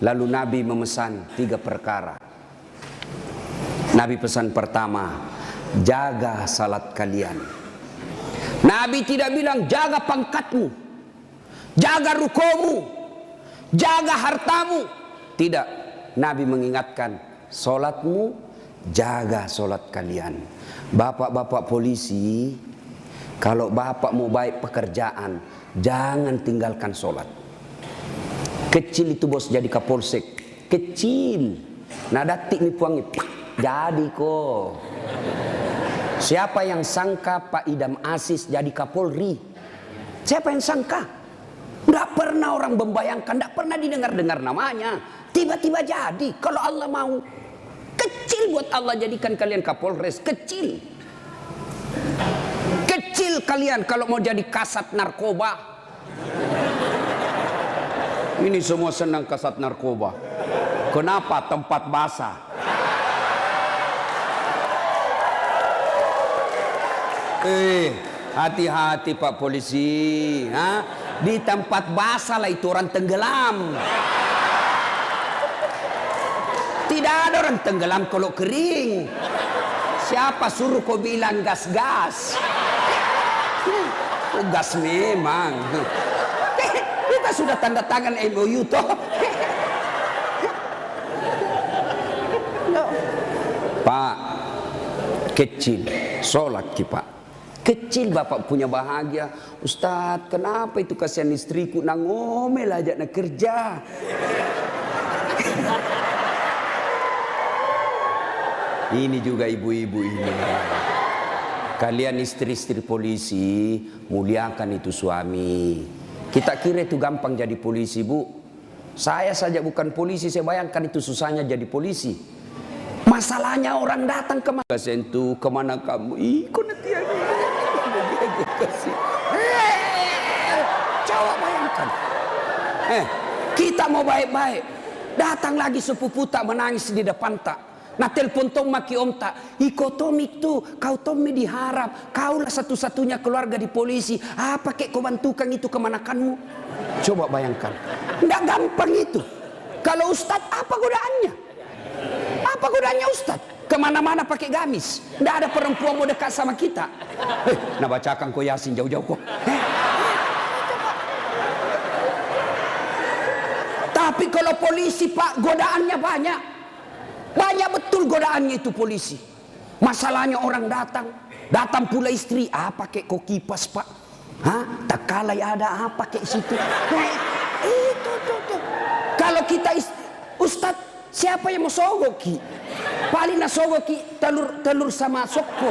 Lalu Nabi memesan 3 perkara. Nabi pesan pertama, jaga salat kalian. Nabi tidak bilang jaga pangkatmu, jaga rukomu, jaga hartamu. Tidak. Nabi mengingatkan, solatmu, jaga solat kalian. Bapak-bapak polisi, kalau bapak mau baik pekerjaan, jangan tinggalkan solat. Kecil itu bos jadi kapolsek, kecil. Nah datik nih puangi, jadi kok. Siapa yang sangka Pak Idam Aziz jadi Kapolri? Siapa yang sangka? Tidak pernah orang membayangkan, tidak pernah didengar-dengar namanya. Tiba-tiba jadi, kalau Allah mau. Kecil buat Allah jadikan kalian Kapolres, kecil. Kecil kalian kalau mau jadi kasat narkoba. Ini semua senang kasat narkoba. Kenapa? Tempat basah. Hati-hati Pak Polisi. Di tempat basah lah itu orang tenggelam. Tidak ada orang tenggelam kalau kering. Siapa suruh kau bilang gas-gas? Gas memang. Kita sudah tanda tangan MOU toh. Pak, kecil, sholat Pak. Kecil bapak punya bahagia. Ustadz, kenapa itu kasihan istriku nak ngomel aja nak kerja. Ini juga ibu-ibu ini. Kalian istri-istri polisi, muliakan itu suami. Kita kira itu gampang jadi polisi, Bu. Saya saja bukan polisi, saya bayangkan itu susahnya jadi polisi. Masalahnya orang datang ke mana? Sentuh, kemana kamu? Kok nanti coba bayangkan. Kita mau baik-baik. Datang lagi sepupu tak menangis di depan tak. Nah telepon tong maki om tak. Iko tomik tuh, kau Tommy diharap. Kaulah satu-satunya keluarga di polisi. Apa kek kau bantukan itu kemanakanmu? Coba bayangkan. Nggak gampang itu. Kalau Ustadz apa godaannya? Apa godaannya Ustadz? Kemana-mana pakai gamis. Nggak ada perempuan mau dekat sama kita. Nah bacakan kau Yasin jauh-jauh kok. Tapi kalau polisi Pak, godaannya banyak. Banyak betul godaannya itu polisi. Masalahnya orang datang pula istri. Pakai kok kipas Pak? Tak kalah ada apa kayak situ. Itu tuh. Kalau kita Ustadz, siapa yang mau sogoki? Paling nasogoki telur sama soko.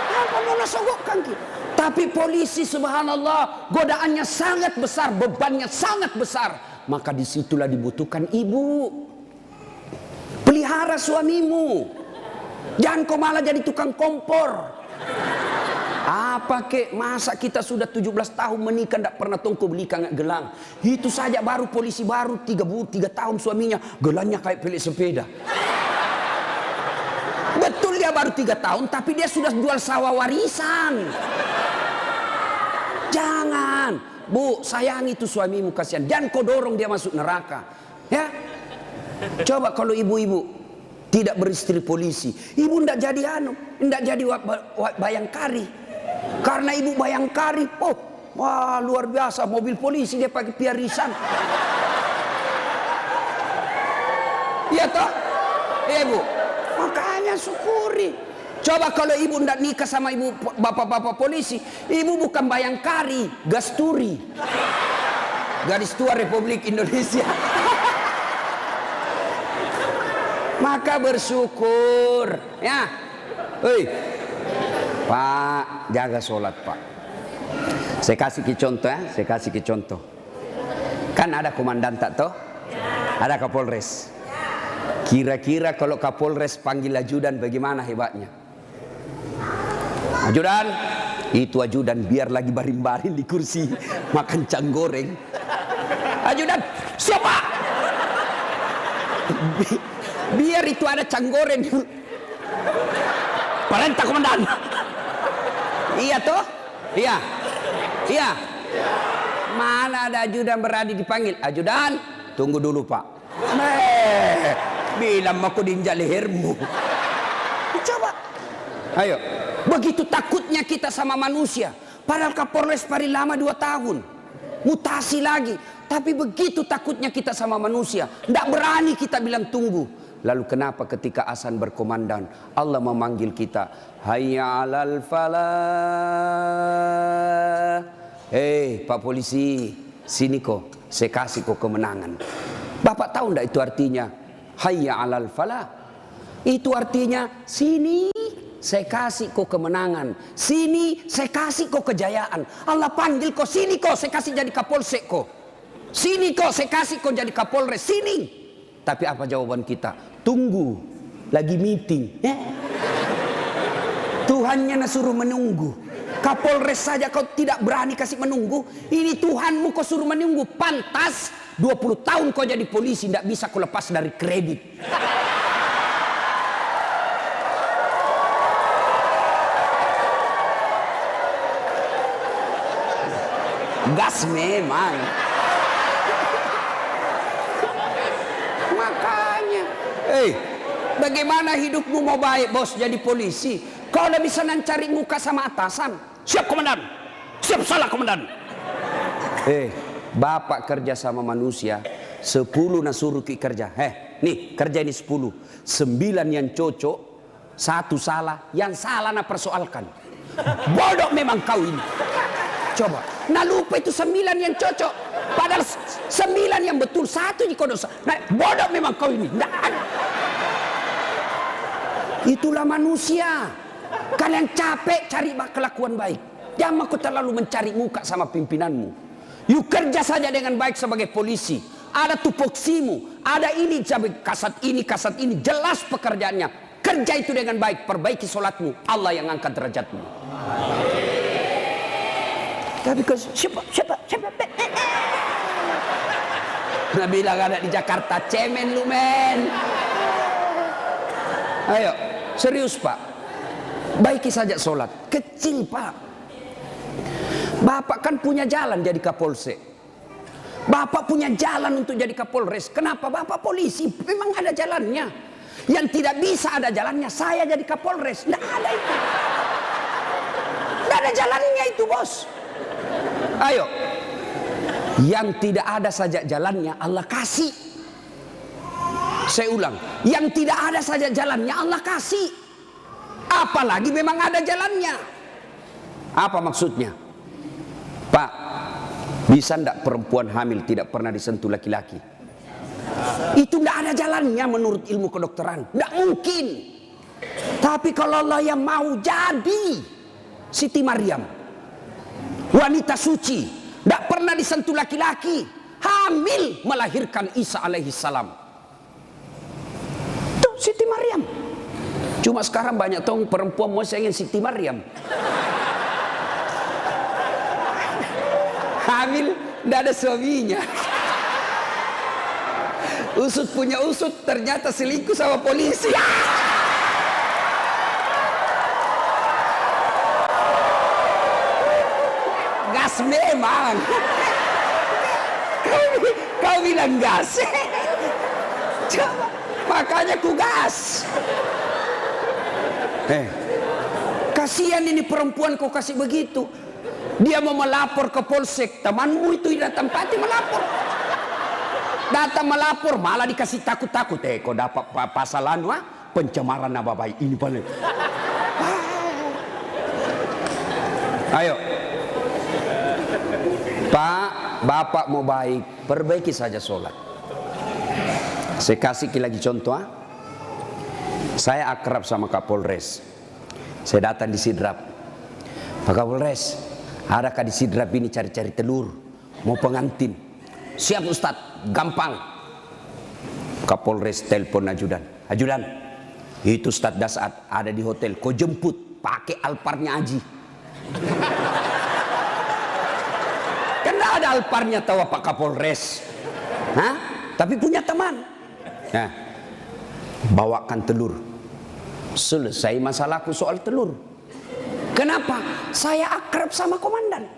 Apa mau nasogokkan ki? Tapi polisi subhanallah godaannya sangat besar, bebannya sangat besar. Maka disitulah dibutuhkan ibu. Pelihara suamimu. Jangan kau malah jadi tukang kompor. Apa kek, masa kita sudah 17 tahun menikah tidak pernah tongko beli gelang. Itu saja baru polisi baru 3 tahun suaminya gelangnya kayak pelik sepeda. Betul dia baru 3 tahun tapi dia sudah jual sawah warisan. Jangan, Bu, sayangi itu suamimu kasihan. Jangan kau dorong dia masuk neraka. Ya. Coba kalau ibu-ibu tidak beristri polisi, ibu tidak jadi tidak jadi bayangkari. Karena ibu bayangkari, wah luar biasa mobil polisi dia pakai piarisan. Iya toh? Iya Bu. Makanya syukuri. Coba kalau ibu tidak nikah sama ibu bapak-bapak polisi, ibu bukan bayangkari, gasturi. Garis Tua Republik Indonesia. Maka bersyukur ya. Pak, jaga sholat Pak. Saya kasih contoh ya, saya kasih contoh. Kan ada komandan tak toh? Ada Kapolres. Kira-kira kalau Kapolres panggil ajudan bagaimana hebatnya? Ajudan, itu ajudan biar lagi baring-baring di kursi makan cang goreng. Ajudan, siapa? Biar itu ada cang goreng. Perintah komandan. Iya toh? Iya. Iya. Mana ada ajudan berani dipanggil? Ajudan, tunggu dulu Pak. Bilang aku diinjak lehermu. Coba. Ayo. Begitu takutnya kita sama manusia. Padahal Kapolres paling lama 2 tahun. Mutasi lagi. Tapi begitu takutnya kita sama manusia. Tidak berani kita bilang tunggu. Lalu kenapa ketika azan berkomandan Allah memanggil kita, hayya 'alal falah. Pak polisi, sini kok, saya kasih kok kemenangan. Bapak tahu enggak itu artinya? Hayya 'alal falah. Itu artinya sini saya kasih kok kemenangan. Sini saya kasih kok kejayaan. Allah panggil kok, sini kok saya kasih jadi kapolsek kok. Sini kok saya kasih kok jadi kapolres, sini. Tapi apa jawaban kita? Tunggu, lagi meeting. Tuhannya suruh menunggu. Kapolres saja kau tidak berani kasih menunggu. Ini Tuhanmu kau suruh menunggu. Pantas 20 tahun kau jadi polisi, tidak bisa kau lepas dari kredit. Gas memang. Makanya, bagaimana hidupmu mau baik bos jadi polisi? Kau udah bisa cari muka sama atasan. Siap komandan, siap salah komandan. Bapak kerja sama manusia, 10 suruh ki kerja. Nih kerja ini 10, 9 yang cocok, 1 salah, yang salah persoalkan. Bodoh memang kau ini. Coba, lupa itu 9 yang cocok. Padahal 9 yang betul, 1 jika dosa. Bodoh memang kau ini. Itulah manusia. Kalian capek cari kelakuan baik. Jangan kau terlalu mencari muka sama pimpinanmu. Yuk kerja saja dengan baik sebagai polisi. Ada tupoksimu, ada ini kasat ini, jelas pekerjaannya. Kerja itu dengan baik, perbaiki sholatmu. Allah yang angkat derajatmu. Tapi siapa? Nah bilang ada di Jakarta, cemen lu men. Ayo, serius Pak. Baiki saja sholat. Kecil Pak. Bapak kan punya jalan jadi kapolsek. Bapak punya jalan untuk jadi kapolres. Kenapa? Bapak polisi, memang ada jalannya. Yang tidak bisa ada jalannya, saya jadi kapolres. Tidak ada itu. Tidak ada jalannya itu bos. Ayo, yang tidak ada saja jalannya Allah kasih. Saya ulang, yang tidak ada saja jalannya Allah kasih. Apalagi memang ada jalannya. Apa maksudnya? Pak, bisa ndak perempuan hamil tidak pernah disentuh laki-laki? Itu ndak ada jalannya menurut ilmu kedokteran. Ndak mungkin. Tapi kalau Allah yang mau jadi Siti Maryam, wanita suci, tidak pernah disentuh laki-laki, hamil melahirkan Isa alaihi salam. Tuh Siti Maryam. Cuma sekarang banyak tahu perempuan mau ingin Siti Maryam. Hamil tidak ada suaminya. Usut punya usut, ternyata selingkuh sama polisi. Gas memang. Kau bilang gas. Coba, makanya ku gas. Kasihan ini perempuan kau kasih begitu. Dia mau melapor ke polsek, temanmu itu datang pati melapor. Datang melapor malah dikasih takut-takut. Kau dapat pasal pencemaran nama baik ini paling. Ayo. Pak, Bapak mau baik, perbaiki saja sholat. Saya kasih lagi contoh. Saya akrab sama Kapolres. Saya datang di Sidrap. Pak Kapolres, adakah di Sidrap ini cari-cari telur? Mau pengantin? Siap Ustadz, gampang. Kapolres telepon ajudan. Ajudan, itu Ustadz Dasat ada di hotel. Kau jemput, pakai Alparnya Aji. Karena ada Alparnya tahu Pak Kapolres. Tapi punya teman. Nah, bawakan telur. Selesai masalahku soal telur. Kenapa? Saya akrab sama komandan.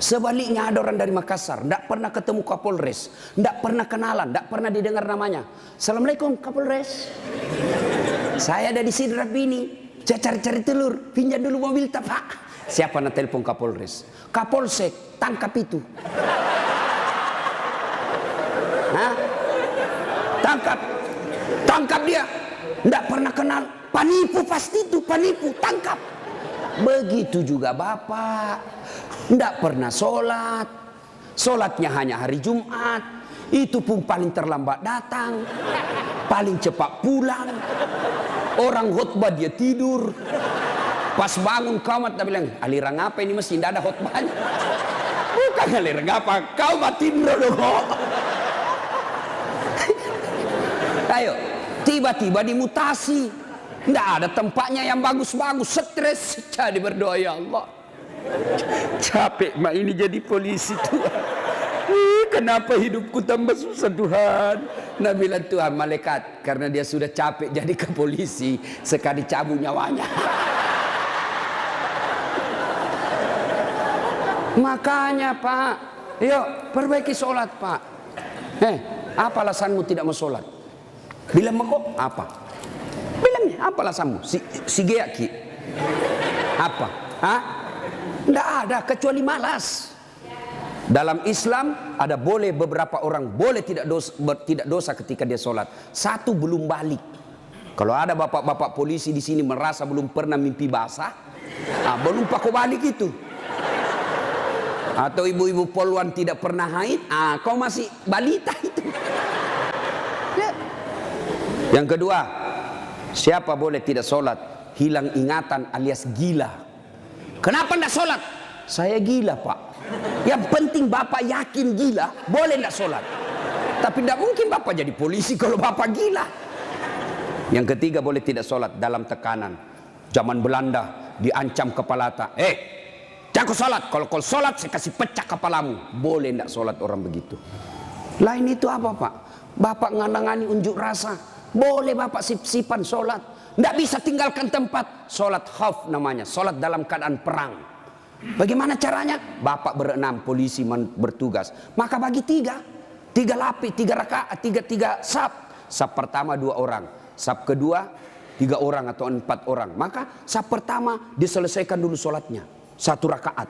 Sebaliknya ada orang dari Makassar, tidak pernah ketemu Kapolres, tidak pernah kenalan, tidak pernah didengar namanya. Assalamualaikum Kapolres. Saya ada di Sidrap ini. Saya cari-cari telur, pinjam dulu mobil tak Pak. Siapa nak telepon Kapolres? Kapolsek, tangkap itu. Hah? Tangkap dia. Tidak pernah kenal, penipu pasti itu, penipu, tangkap. Begitu juga Bapak, tidak pernah sholat, sholatnya hanya hari Jumat, itu pun paling terlambat datang, paling cepat pulang. Orang khutbah dia tidur. Pas bangun kamat dia bilang, aliran apa ini masih tidak ada khutbahnya. Bukan aliran apa, kau mati dulu. Ayo, tiba-tiba dimutasi. Tidak ada tempatnya yang bagus-bagus, stres. Jadi berdoa, ya Allah, capek mak ini jadi polisi Tuhan. Kenapa hidupku tambah susah Tuhan? Nah bilang Tuhan, malaikat, karena dia sudah capek jadi ke polisi, sekali cabut nyawanya. Makanya Pak, yuk perbaiki sholat Pak. Apa alasanmu tidak mau sholat? Bilang kok apa? Bilangnya apa alasanmu? Si geaki. Apa? Hah? Tidak ada kecuali malas. Dalam Islam ada boleh beberapa orang boleh tidak dosa ketika dia sholat. Satu, belum balik. Kalau ada bapak-bapak polisi di sini merasa belum pernah mimpi basah, belum pakai balik itu. Atau ibu-ibu poluan tidak pernah haid, kau masih balita itu. Ya. Yang kedua, siapa boleh tidak sholat? Hilang ingatan alias gila. Kenapa tidak sholat? Saya gila Pak. Yang penting Bapak yakin gila, boleh tidak sholat. Tapi tidak mungkin Bapak jadi polisi kalau Bapak gila. Yang ketiga, boleh tidak sholat dalam tekanan. Zaman Belanda diancam kepala tak. Jangan kau sholat. Kalau kau sholat saya kasih pecah kepalamu. Boleh tidak sholat orang begitu. Lain itu apa Pak? Bapak nganangani unjuk rasa. Boleh Bapak sip-sipan sholat. Tidak bisa tinggalkan tempat. Sholat khauf namanya. Sholat dalam keadaan perang. Bagaimana caranya? Bapak berenam, polisi bertugas. Maka bagi tiga lapis, tiga rakaat, tiga saf. Saf pertama 2 orang, saf kedua 3 orang atau 4 orang. Maka saf pertama diselesaikan dulu sholatnya 1 rakaat.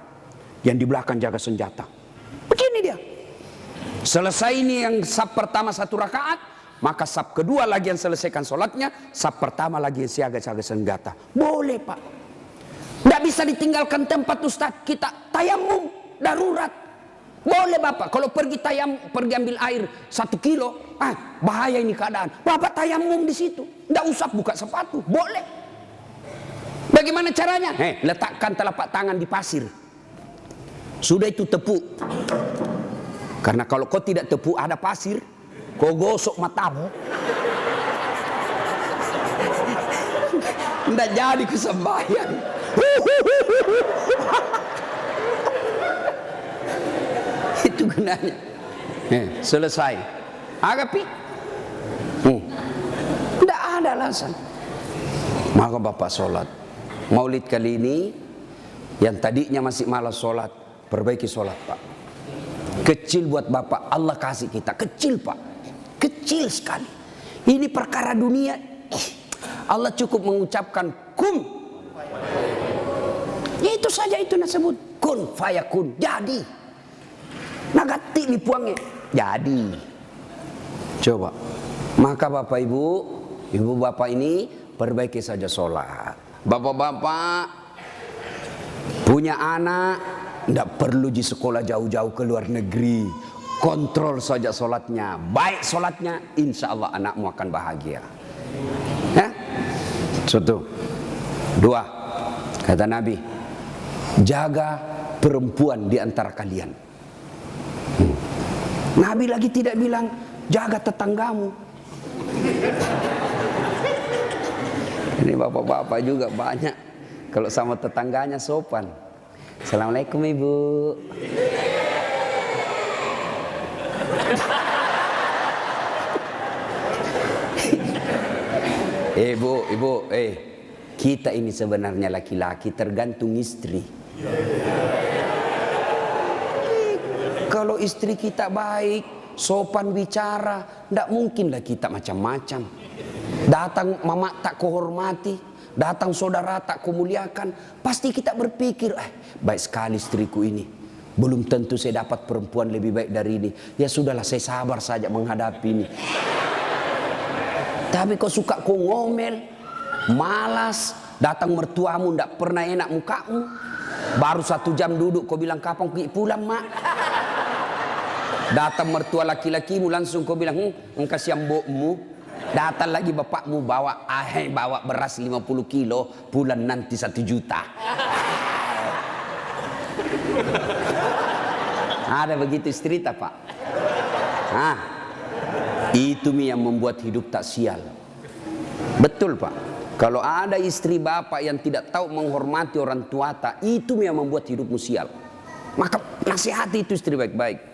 Yang di belakang jaga senjata. Begini dia. Selesai ini yang saf pertama 1 rakaat, maka saf kedua lagi yang selesaikan sholatnya, saf pertama lagi yang jaga senjata. Boleh Pak. Tidak bisa ditinggalkan tempat Ustaz. Kita tayamum darurat. Boleh Bapak. Kalau pergi ambil air 1 kilo. Bahaya ini keadaan. Bapak tayamum di situ. Tidak usah buka sepatu. Boleh. Bagaimana caranya? Letakkan telapak tangan di pasir. Sudah itu tepuk. Karena kalau kau tidak tepuk ada pasir, kau gosok matamu. Tidak jadi kesembahyang. Itu gunanya. Selesai. Agapi. Tidak ada alasan. Maka Bapak sholat. Maulid kali ini, yang tadinya masih malas sholat, perbaiki sholat Pak. Kecil buat Bapak, Allah kasih kita. Kecil Pak. Kecil sekali. Ini perkara dunia. Allah cukup mengucapkan kun. Itu saja itu disebut kun fayakun, jadi. Nagati lipuangnya jadi. Coba. Maka Bapak Ibu Bapak ini perbaiki saja sholat. Bapak-bapak punya anak, tidak perlu di sekolah jauh-jauh ke luar negeri. Kontrol saja sholatnya. Baik sholatnya, insya Allah anakmu akan bahagia. Ya? 1. 2. Kata Nabi, jaga perempuan di antara kalian. Nabi lagi tidak bilang jaga tetanggamu. Ini bapak-bapak juga banyak kalau sama tetangganya sopan. Assalamualaikum Ibu. Ibu, kita ini sebenarnya laki-laki tergantung istri. Kalau istri kita baik, sopan bicara, tidak mungkinlah kita macam-macam. Datang mama tak kuhormati, datang saudara tak kumuliakan, pasti kita berpikir, baik sekali istriku ini. Belum tentu saya dapat perempuan lebih baik dari ini. Ya sudahlah, saya sabar saja menghadapi ini. Tapi kau suka kau ngomel, malas, datang mertuamu tidak pernah enak mukamu. Baru 1 jam duduk kau bilang kapan pulang mak. Datang mertua laki-lakimu langsung kau bilang kasih mbokmu. Datang lagi bapakmu bawa beras 50 kilo, pulang nanti 1 juta. Ada begitu istri tak pak? Itu yang membuat hidup tak sial. Betul pak. Kalau ada istri bapak yang tidak tahu menghormati orang tua tak, itu yang membuat hidupmu sial. Maka nasihati itu istri baik-baik.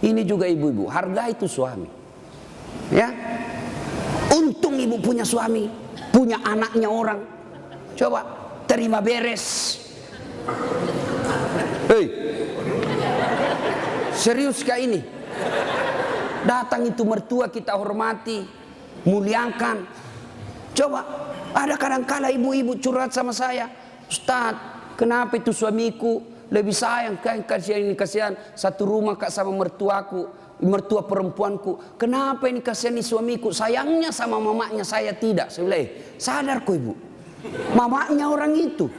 Ini juga ibu-ibu, hargai itu suami. Ya, untung ibu punya suami, punya anaknya orang. Coba terima beres. Hei, serius kah ini? Datang itu mertua kita hormati, muliakan. Coba, ada kadang-kala ibu-ibu curhat sama saya, Ustaz, kenapa itu suamiku lebih sayang, kasihan satu rumah kak sama mertuaku, mertua perempuanku. Kenapa ini kasihani suamiku, sayangnya sama mamanya saya tidak. Saya bilang, sadar kok ibu, mamanya orang itu,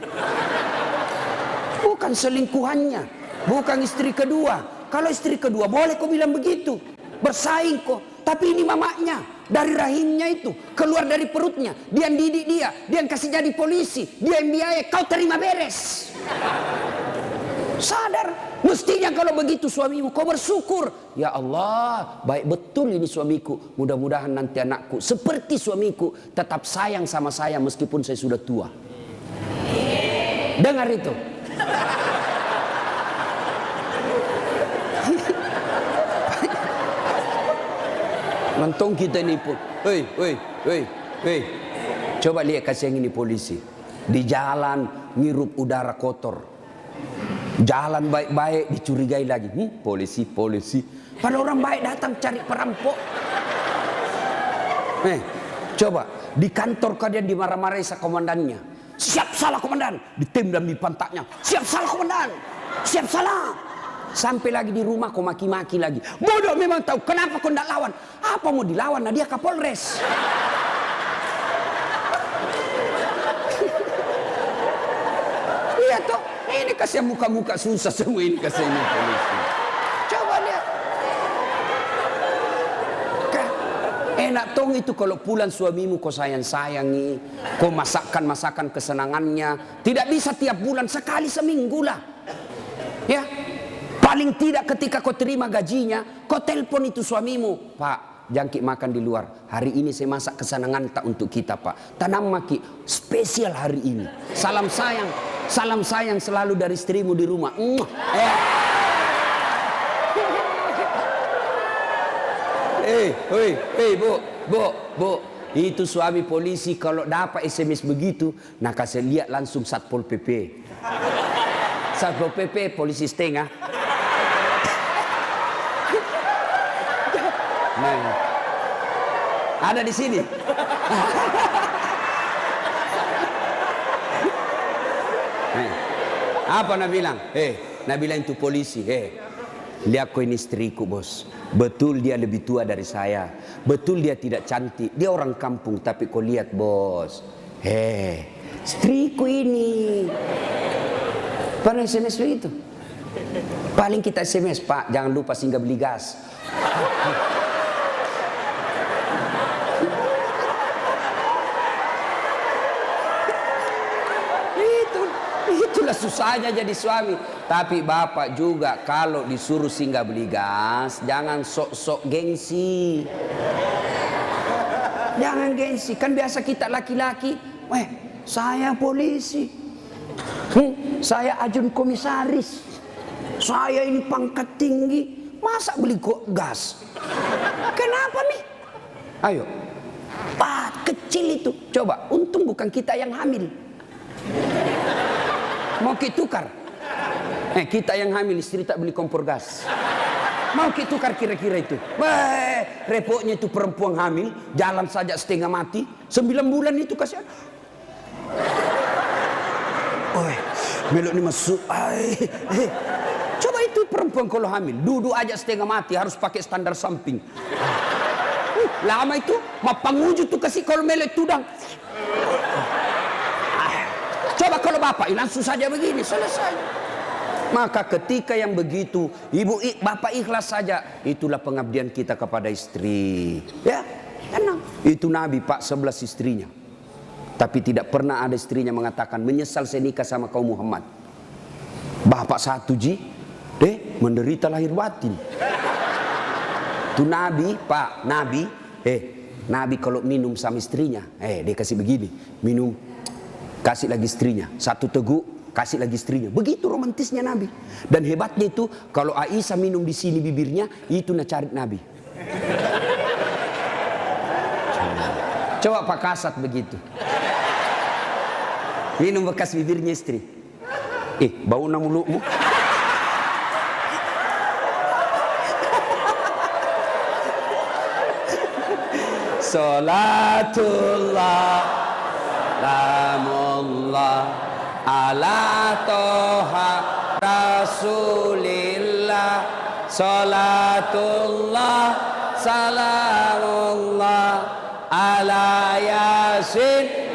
bukan selingkuhannya, bukan istri kedua. Kalau istri kedua boleh kau bilang begitu, bersaing kok. Tapi ini mamanya, dari rahimnya itu, keluar dari perutnya, dia yang didik dia yang kasih jadi polisi, dia yang biaya, kau terima beres. Sadar, mestinya kalau begitu suamimu, kau bersyukur. Ya Allah, baik betul ini suamiku. Mudah-mudahan nanti anakku seperti suamiku, tetap sayang sama saya meskipun saya sudah tua. Dengar itu. Nonton kita ini pun, hei, coba lihat kasih yang ini polisi. Di jalan ngirup udara kotor, jalan baik-baik dicurigai lagi. Polisi. Padahal orang baik datang cari perampok. Coba di kantor kalian dimarah-marahi sa komandannya. Siap salah komandan, ditendang di pantatnya. Siap salah komandan, siap salah. Sampai lagi di rumah kau maki-maki lagi. Bodoh memang tahu kenapa kau tidak lawan. Apa mau dilawan? Nah dia Kapolres. Iya toh. Ini kasih muka-muka susah semua ini kasih ini polisi. Coba lihat. Enak tong itu kalau pulang suamimu kau sayang-sayangi. Kau masakan kesenangannya. Tidak bisa tiap bulan, sekali seminggu lah. Ya. Paling tidak ketika kau terima gajinya, kau telepon itu suamimu. Pak, jangkik makan di luar. Hari ini saya masak kesenangan tak untuk kita pak. Tanam maki, spesial hari ini. Salam sayang selalu dari istrimu di rumah. Bu. Itu suami polisi kalau dapat SMS begitu, nah kasih lihat langsung Satpol PP. Satpol PP polisi setengah. Ada di sini. Apa nak bilang? Nak bilang itu polisi. Lihat kau ini istriku bos. Betul dia lebih tua dari saya. Betul dia tidak cantik. Dia orang kampung. Tapi kau lihat bos. Istriku ini. Pernah SMS begitu? Paling kita SMS, Pak, jangan lupa singgah beli gas. Itulah susahnya jadi suami. Tapi bapak juga kalau disuruh singgah beli gas, jangan sok-sok gengsi. Jangan gengsi. Kan biasa kita laki-laki, saya polisi, saya ajun komisaris, saya ini pangkat tinggi, masa beli gas? Kenapa nih? Ayo, Pak, kecil itu. Coba, untung bukan kita yang hamil. Mau kita tukar? Kita yang hamil, istri tak beli kompor gas. Mau kita tukar kira-kira itu. Repotnya itu perempuan hamil, jalan saja setengah mati, 9 bulan itu kasihan. Melok ini masuk. Coba itu perempuan kalau hamil, duduk aja setengah mati, harus pakai standar samping. Lama itu, mapangujud tuh kasih kalau melek tudang. Coba kalau bapak, langsung saja begini, selesai. Maka ketika yang begitu, bapak ikhlas saja, itulah pengabdian kita kepada istri. Ya, tenang. Itu Nabi Pak 11 istrinya. Tapi tidak pernah ada istrinya mengatakan menyesal saya nikah sama kaum Muhammad. Bapak satu menderita lahir batin. Itu Nabi Pak, Nabi kalau minum sama istrinya, dia kasih begini, minum, kasih lagi istrinya, satu teguk, kasih lagi istrinya. Begitu romantisnya Nabi. Dan hebatnya itu, kalau Aisyah minum di sini bibirnya, itu cari Nabi. Coba Pak Kasat begitu. Minum bekas bibirnya istri. Bau mulutmu. Salatullah Salamullah ala toha Rasulillah. Salatullah Salamullah ala Yasin.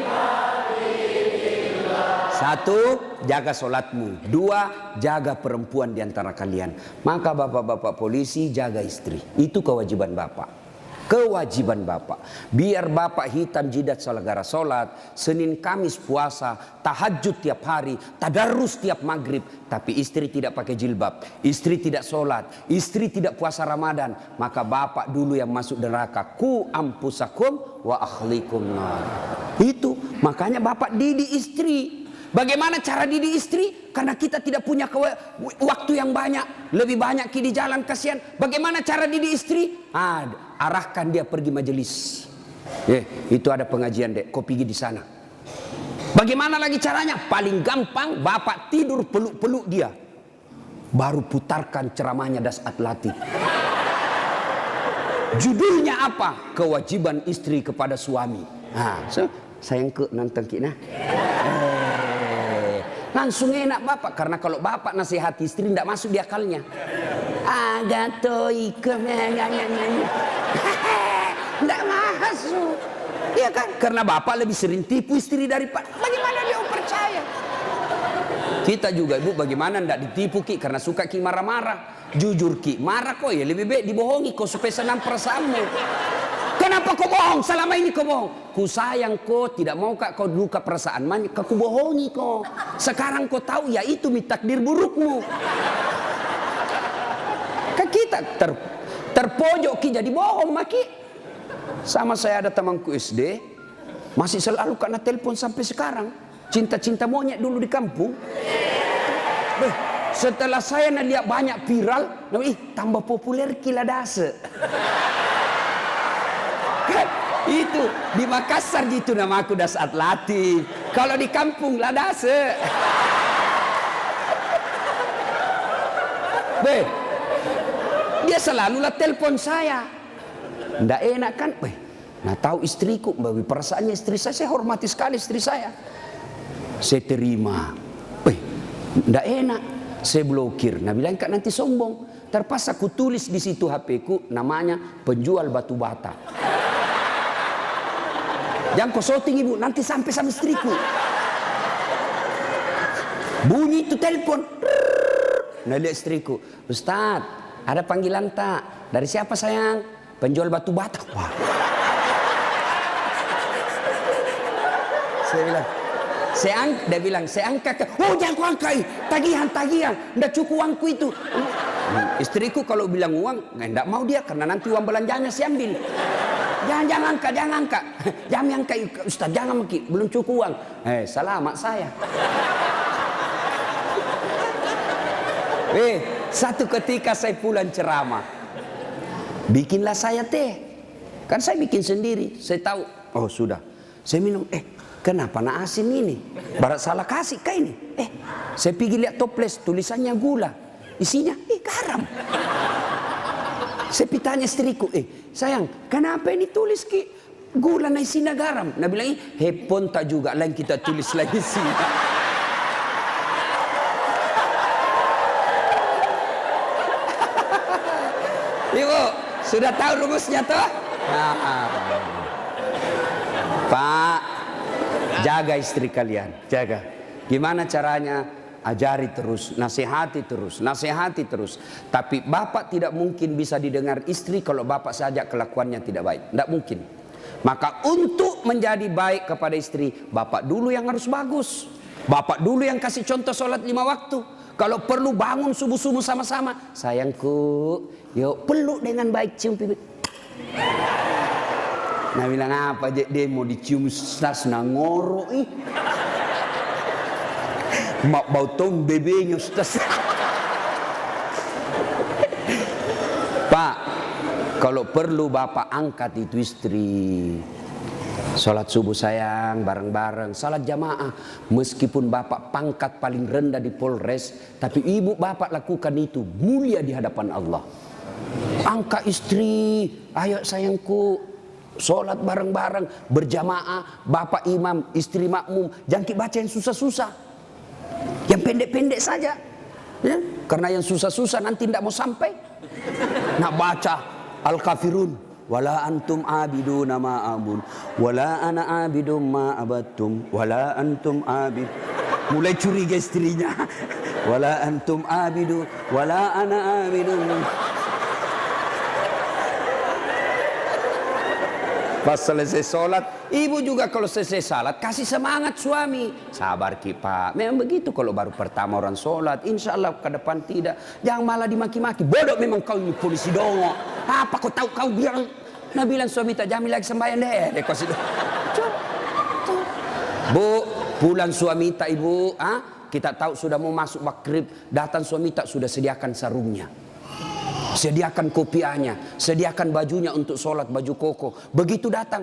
Satu, jaga sholatmu. Dua, jaga perempuan di antara kalian. Maka bapak-bapak polisi jaga istri. Itu kewajiban bapak. Kewajiban bapak. Biar bapak hitam jidat gara sholat, Senin Kamis puasa, tahajud tiap hari, tadarus tiap maghrib. Tapi istri tidak pakai jilbab, istri tidak sholat, istri tidak puasa Ramadan. Maka bapak dulu yang masuk neraka. Ku ampusakum wa akhlikum nar. Itu makanya bapak didik istri. Bagaimana cara didik istri? Karena kita tidak punya waktu yang banyak. Lebih banyak di jalan, kasihan. Bagaimana cara didik istri? Arahkan dia pergi majelis. Itu ada pengajian dek, kau pergi di sana. Bagaimana lagi caranya? Paling gampang, bapak tidur peluk-peluk dia. Baru putarkan ceramahnya Dasat Latif. Judulnya apa? Kewajiban istri kepada suami. Sayang ke nonton kita. Langsung enak bapak, karena kalau bapak nasihati istri tidak masuk di akalnya. Tidak masuk, iya kan? Karena bapak lebih sering tipu istri daripada. Bagaimana dia percaya? Kita juga ibu, bagaimana tidak ditipu ki? Karena suka ki marah-marah. Jujur ki, marah kok ya lebih baik dibohongi kau supaya senang perasaanmu. Kenapa kau bohong? Selama ini kau bohong. Ku sayang kau, tidak mau kau luka perasaan. Maka ku bohongi kau. Sekarang kau tahu ya itu takdir burukmu. Kan kita terpojok ki jadi bohong maki. Sama saya ada temanku SD, masih selalu kena telepon sampai sekarang. Cinta-cinta monyet dulu di kampung. Setelah saya lihat banyak viral, tambah populer kila dase. Itu di Makassar gitu nama aku Dasat Latif. Kalau di kampung Ladase. Dia selalu lah telepon saya. Nggak enak kan? Nah tahu istriku, perasaannya istri saya hormati sekali istri saya. Saya terima. Nggak enak. Saya blokir. Nah bilang kan nanti sombong. Terpaksa aku tulis di situ HP ku namanya penjual batu bata. Jangan kau shooting ibu, nanti sampai sama istriku. Bunyi itu telepon. Nah lihat istriku, Ustaz, ada panggilan tak? Dari siapa sayang? Penjual batu bata. Wah. Saya bilang, dia bilang, saya angkat. Oh jangan kau angkat, tagihan, ndak cukup uangku itu. Istriku kalau bilang uang, ndak mau dia karena nanti uang belanjanya saya ambil. Jangan angkat. Jangan angkat Ustaz, jangan maki, belum cukup uang. Selamat saya. Satu ketika saya pulang ceramah. Bikinlah saya teh. Kan saya bikin sendiri. Saya tahu, oh sudah. Saya minum, kenapa nak asin ini? Barat salah kasih kah ini? Saya pergi lihat toples, tulisannya gula. Isinya, garam. Saya tanya istriku, sayang, kenapa ini tulis ki gula na isina garam? Nabi bilang, hepon tak juga, lain kita tulis lagi sini. Ibu, sudah tahu rumusnya toh? Pak, jaga istri kalian, jaga. Gimana caranya? Ajari terus, nasihati terus, nasihati terus. Tapi bapak tidak mungkin bisa didengar istri kalau bapak saja kelakuannya tidak baik. Tidak mungkin. Maka untuk menjadi baik kepada istri, bapak dulu yang harus bagus. Bapak dulu yang kasih contoh sholat 5 waktu. Kalau perlu bangun subuh-subuh sama-sama. Sayangku, yuk peluk dengan baik, cium pipi. Nah bilang apa aja dia mau dicium stas ngoro ih. Mak bau tong bebenya Ustaz. Pak, kalau perlu bapak angkat itu istri. Sholat subuh sayang, bareng-bareng, sholat jamaah. Meskipun bapak pangkat paling rendah di Polres, tapi ibu bapak lakukan itu mulia di hadapan Allah. Angkat istri, ayo sayangku, sholat bareng-bareng, berjamaah, bapak imam, istri makmum. Jangan baca yang susah-susah. Yang pendek-pendek saja, ya? Karena yang susah-susah nanti tidak mau sampai. Nak baca Al-Kafirun, wala antum abiduna ma abun, wala ana abidum ma abattum, wala antum abid. Mulai curiga istrinya. Wala antum abidu, wala ana abidum. Pas selesai sholat, ibu juga kalau selesai sholat kasih semangat suami. Sabar ki pak, memang begitu kalau baru pertama orang sholat. Insya Allah ke depan tidak. Jangan malah dimaki-maki. Bodoh memang kau ini polisi dongo. Apa kau tahu kau bilang? Nah bilang suami tak jamin lagi sembahyang deh. Kau situ. Bu, pulang suami tak ibu. Kita tahu sudah mau masuk maghrib. Datang suami tak sudah sediakan sarungnya. Sediakan kopiahnya, sediakan bajunya untuk sholat, baju koko. Begitu datang,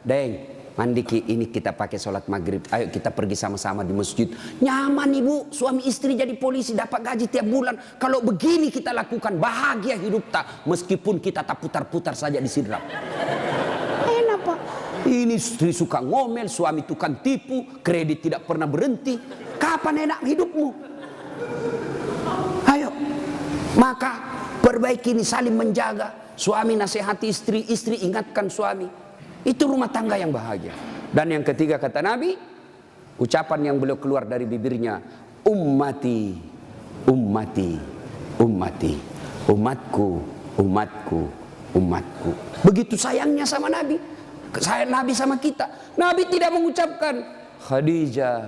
Deng, mandi ki, ini kita pakai sholat maghrib. Ayo kita pergi sama-sama di masjid. Nyaman ibu, suami istri jadi polisi, dapat gaji tiap bulan. Kalau begini kita lakukan, bahagia hidup tak. Meskipun kita tak putar-putar saja di sidrap. Enak pak. Ini istri suka ngomel, suami tukang tipu, kredit tidak pernah berhenti. Kapan enak hidupmu? Ayo, maka perbaiki ini, saling menjaga. Suami nasihati istri, istri ingatkan suami. Itu rumah tangga yang bahagia. Dan yang ketiga kata Nabi, ucapan yang beliau keluar dari bibirnya, ummati, ummati, ummati, umatku, umatku, umatku. Begitu sayangnya sama Nabi. Sayang Nabi sama kita. Nabi tidak mengucapkan Khadijah,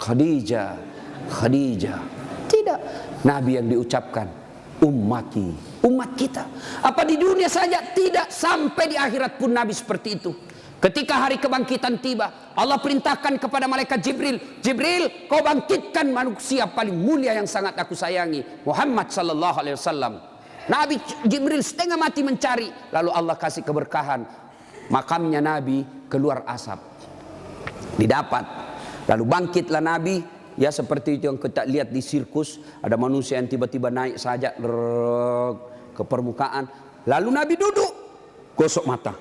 Khadijah, Khadijah. Tidak. Nabi yang diucapkan ummati, umat kita. Apa di dunia saja? Tidak, sampai di akhirat pun Nabi seperti itu. Ketika hari kebangkitan tiba, Allah perintahkan kepada malaikat Jibril, Jibril, kau bangkitkan manusia paling mulia yang sangat aku sayangi, Muhammad sallallahu alaihi wasallam. Nabi Jibril setengah mati mencari, lalu Allah kasih keberkahan. Makamnya Nabi keluar asap. Didapat. Lalu bangkitlah Nabi. Ya seperti itu yang kita lihat di sirkus. Ada manusia yang tiba-tiba naik saja ke permukaan. Lalu Nabi duduk. Gosok mata.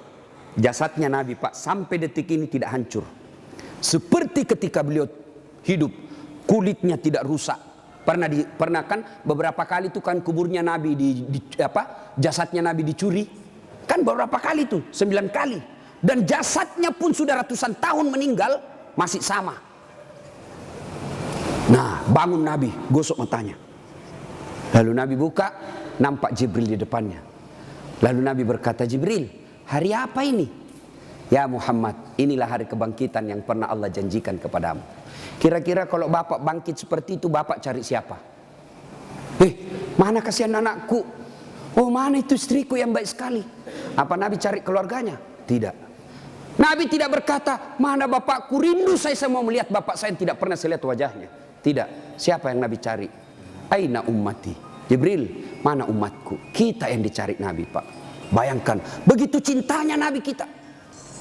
Jasadnya Nabi pak sampai detik ini tidak hancur. Seperti ketika beliau hidup. Kulitnya tidak rusak. Pernah kan beberapa kali itu kan kuburnya Nabi jasadnya Nabi dicuri. Kan beberapa kali itu 9 kali. Dan jasadnya pun sudah ratusan tahun meninggal. Masih sama. Nah, bangun Nabi, gosok matanya. Lalu Nabi buka, nampak Jibril di depannya. Lalu Nabi berkata, Jibril, hari apa ini? Ya Muhammad, inilah hari kebangkitan yang pernah Allah janjikan kepadamu. Kira-kira kalau bapak bangkit seperti itu, bapak cari siapa? Mana kasihan anakku? Oh, mana itu istriku yang baik sekali? Apa Nabi cari keluarganya? Tidak. Nabi tidak berkata, mana bapakku, rindu saya mau melihat bapak saya yang tidak pernah saya lihat wajahnya. Tidak. Siapa yang Nabi cari? Aina ummati. Jibril, mana umatku? Kita yang dicari Nabi pak. Bayangkan, begitu cintanya Nabi kita.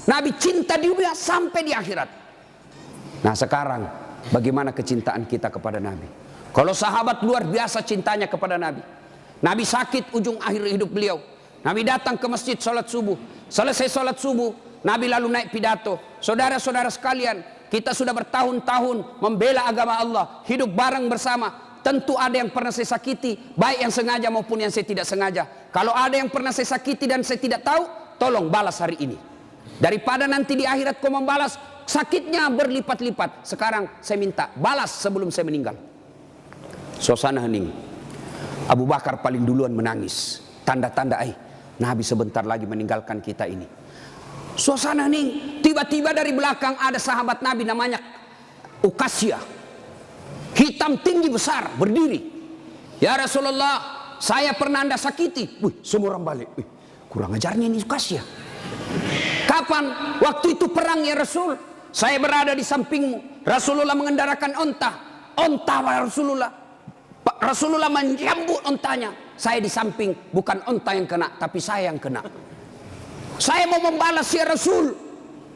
Nabi cinta di dunia sampai di akhirat. Nah sekarang, bagaimana kecintaan kita kepada Nabi? Kalau sahabat luar biasa cintanya kepada Nabi. Nabi sakit ujung akhir hidup beliau. Nabi datang ke masjid sholat subuh. Selesai sholat subuh, Nabi lalu naik pidato. Saudara-saudara sekalian, kita sudah bertahun-tahun membela agama Allah, hidup bareng bersama. Tentu ada yang pernah saya sakiti, baik yang sengaja maupun yang saya tidak sengaja. Kalau ada yang pernah saya sakiti dan saya tidak tahu, tolong balas hari ini. Daripada nanti di akhirat kau membalas, sakitnya berlipat-lipat. Sekarang saya minta balas sebelum saya meninggal. Suasana hening. Abu Bakar paling duluan menangis. Tanda-tanda Nabi sebentar lagi meninggalkan kita ini. Suasana hening. Tiba-tiba dari belakang ada sahabat Nabi namanya Uqasyah. Hitam tinggi besar berdiri. Ya Rasulullah, saya pernah Anda sakiti. Semua orang balik. Kurang ajarnya ini Uqasyah. Kapan? Waktu itu perang ya Rasul. Saya berada di sampingmu. Rasulullah mengendarakan onta. Onta Rasulullah. Rasulullah menyambut ontanya. Saya di samping, bukan onta yang kena, tapi saya yang kena. Saya mau membalas ya Rasul.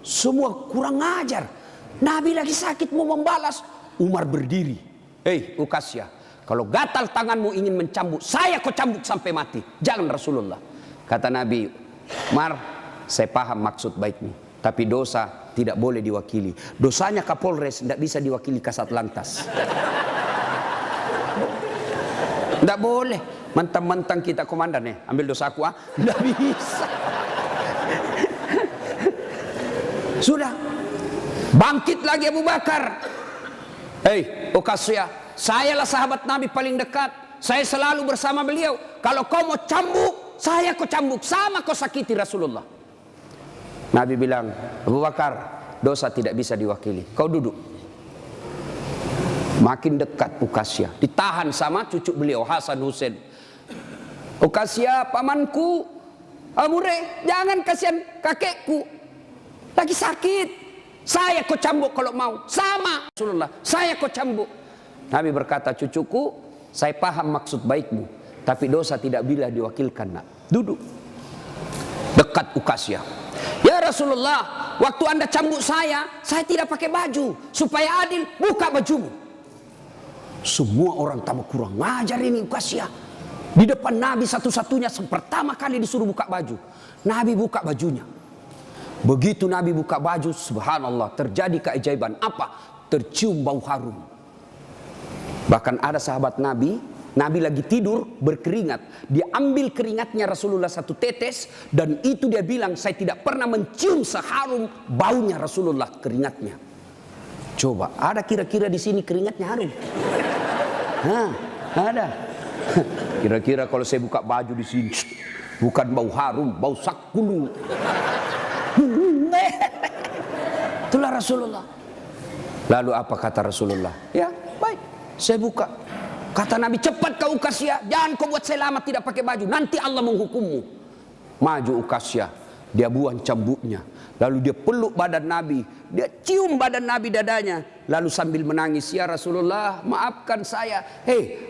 Semua kurang ajar. Nabi lagi sakit mau membalas. Umar berdiri. Uqasyah, kalau gatal tanganmu ingin mencambuk, saya kau cambuk sampai mati. Jangan Rasulullah. Kata Nabi, Umar, saya paham maksud baikmu, tapi dosa tidak boleh diwakili. Dosanya Kapolres tidak bisa diwakili Kasat Lantas. Tidak boleh. Mentang-mentang kita komandan ambil dosaku tidak bisa. Sudah bangkit lagi Abu Bakar. Uqasyah, sayalah sahabat Nabi paling dekat. Saya selalu bersama beliau. Kalau kau mau cambuk, saya kau cambuk. Sama kau sakiti Rasulullah. Nabi bilang, Abu Bakar, dosa tidak bisa diwakili. Kau duduk. Makin dekat Uqasyah. Ditahan sama cucu beliau, Hasan Husain. Uqasyah, pamanku, Amure, jangan kasihan kakekku. Lagi sakit. Saya kau cambuk kalau mau. Sama Rasulullah, saya kau cambuk. Nabi berkata, cucuku, saya paham maksud baikmu, tapi dosa tidak bila diwakilkan. Nak, duduk dekat Uqasyah. Ya Rasulullah, waktu Anda cambuk saya tidak pakai baju. Supaya adil, buka bajumu. Semua orang tambah kurang ngajar ini Uqasyah. Di depan Nabi satu-satunya pertama kali disuruh buka baju. Nabi buka bajunya. Begitu Nabi buka baju, subhanallah, terjadi keajaiban. Apa? Tercium bau harum. Bahkan ada sahabat Nabi, Nabi lagi tidur berkeringat. Dia ambil keringatnya Rasulullah satu tetes, dan itu dia bilang, saya tidak pernah mencium seharum baunya Rasulullah keringatnya. Coba, ada kira-kira di sini keringatnya harum? Ada. Kira-kira kalau saya buka baju di sini, bukan bau harum, bau sakulu. Itulah Rasulullah. Lalu apa kata Rasulullah? Ya, baik, saya buka. Kata Nabi, cepat kau Uqasyah, jangan kau buat saya lama tidak pakai baju, nanti Allah menghukummu. Maju Uqasyah, dia buang cambuknya, lalu dia peluk badan Nabi, dia cium badan Nabi dadanya, lalu sambil menangis, ya Rasulullah, maafkan saya.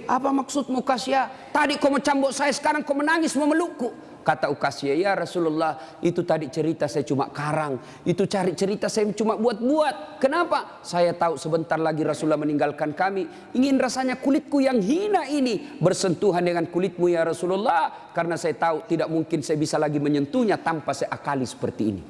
Apa maksudmu Uqasyah? Tadi kau mencambuk saya, sekarang kau menangis memelukku. Kata Uqasyah, ya Rasulullah, itu tadi cerita saya cuma karang, itu cari cerita saya cuma buat-buat. Kenapa? Saya tahu sebentar lagi Rasulullah meninggalkan kami. Ingin rasanya kulitku yang hina ini bersentuhan dengan kulitmu ya Rasulullah. Karena saya tahu tidak mungkin saya bisa lagi menyentuhnya tanpa saya akali seperti ini.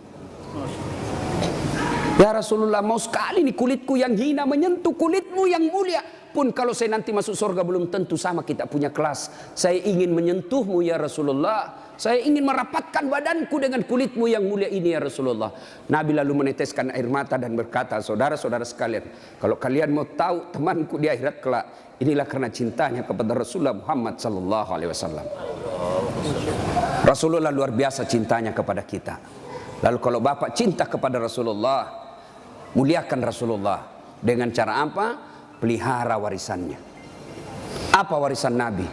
Ya Rasulullah, mau sekali nih kulitku yang hina menyentuh kulitmu yang mulia. Pun kalau saya nanti masuk surga belum tentu sama kita punya kelas. Saya ingin menyentuhmu ya Rasulullah. Saya ingin merapatkan badanku dengan kulitmu yang mulia ini ya Rasulullah. Nabi lalu meneteskan air mata dan berkata, saudara-saudara sekalian, kalau kalian mau tahu temanku di akhirat kelak, inilah karena cintanya kepada Rasulullah Muhammad sallallahu alaihi wasallam. Rasulullah luar biasa cintanya kepada kita. Lalu kalau Bapak cinta kepada Rasulullah, muliakan Rasulullah dengan cara apa? Pelihara warisannya. Apa warisan Nabi?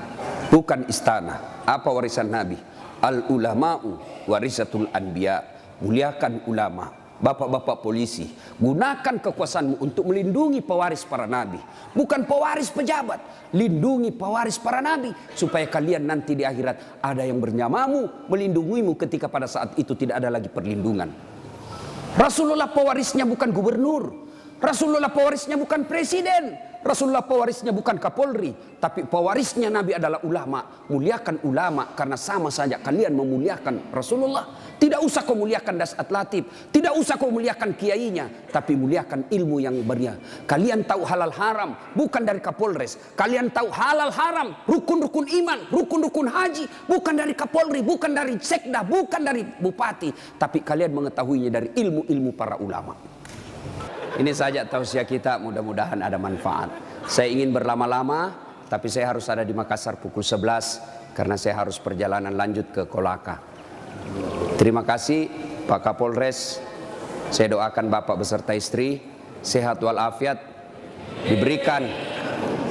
Bukan istana. Apa warisan Nabi? Al ulama'u warisatul anbiya. Muliakan ulama. Bapak-bapak polisi, gunakan kekuasaanmu untuk melindungi pewaris para nabi, bukan pewaris pejabat. Lindungi pewaris para nabi supaya kalian nanti di akhirat ada yang bernyamamu, melindungimu ketika pada saat itu tidak ada lagi perlindungan. Rasulullah pewarisnya bukan gubernur, Rasulullah pewarisnya bukan presiden, Rasulullah pewarisnya bukan Kapolri, tapi pewarisnya Nabi adalah ulama. Muliakan ulama karena sama saja kalian memuliakan Rasulullah. Tidak usah kau muliakan Dasat Latif, tidak usah kau muliakan kiainya, tapi muliakan ilmu yang beria. Kalian tahu halal haram bukan dari Kapolres. Kalian tahu halal haram, rukun-rukun iman, rukun-rukun haji bukan dari Kapolri, bukan dari sekda, bukan dari bupati, tapi kalian mengetahuinya dari ilmu-ilmu para ulama. Ini saja tausiah kita, mudah-mudahan ada manfaat. Saya ingin berlama-lama, tapi saya harus ada di Makassar pukul 11 karena saya harus perjalanan lanjut ke Kolaka. Terima kasih Pak Kapolres. Saya doakan Bapak beserta istri sehat walafiat, diberikan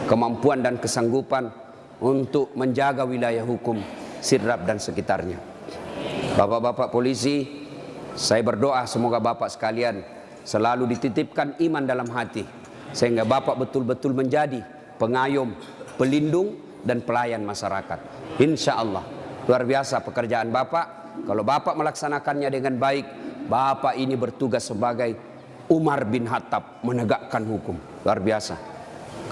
kemampuan dan kesanggupan untuk menjaga wilayah hukum Sidrap dan sekitarnya. Bapak-bapak polisi, saya berdoa semoga Bapak sekalian selalu dititipkan iman dalam hati, sehingga Bapak betul-betul menjadi pengayom, pelindung, dan pelayan masyarakat. Insya Allah, luar biasa pekerjaan Bapak. Kalau Bapak melaksanakannya dengan baik, Bapak ini bertugas sebagai Umar bin Khattab, menegakkan hukum. Luar biasa.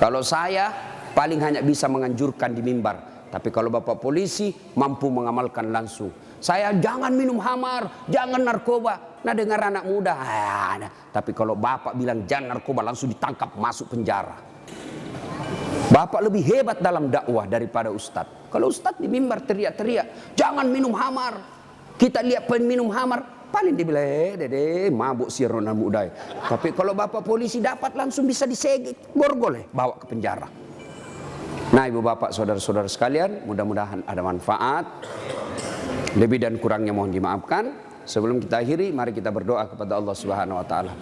Kalau saya paling hanya bisa menganjurkan di mimbar, tapi kalau Bapak polisi mampu mengamalkan langsung. Saya jangan minum khamar, jangan narkoba. Nah, dengar anak muda, tapi kalau Bapak bilang jangan narkoba, langsung ditangkap, masuk penjara. Bapak lebih hebat dalam dakwah daripada ustadz. Kalau ustadz di mimbar teriak-teriak, jangan minum khamar. Kita lihat peminum khamar, paling dibilang, dede, mabuk sirona muda. Tapi kalau Bapak polisi dapat langsung bisa disegit, borgol, bawa ke penjara. Nah, ibu bapak, saudara-saudara sekalian, mudah-mudahan ada manfaat. Lebih dan kurangnya mohon dimaafkan. Sebelum kita akhiri, mari kita berdoa kepada Allah Subhanahu wa taala.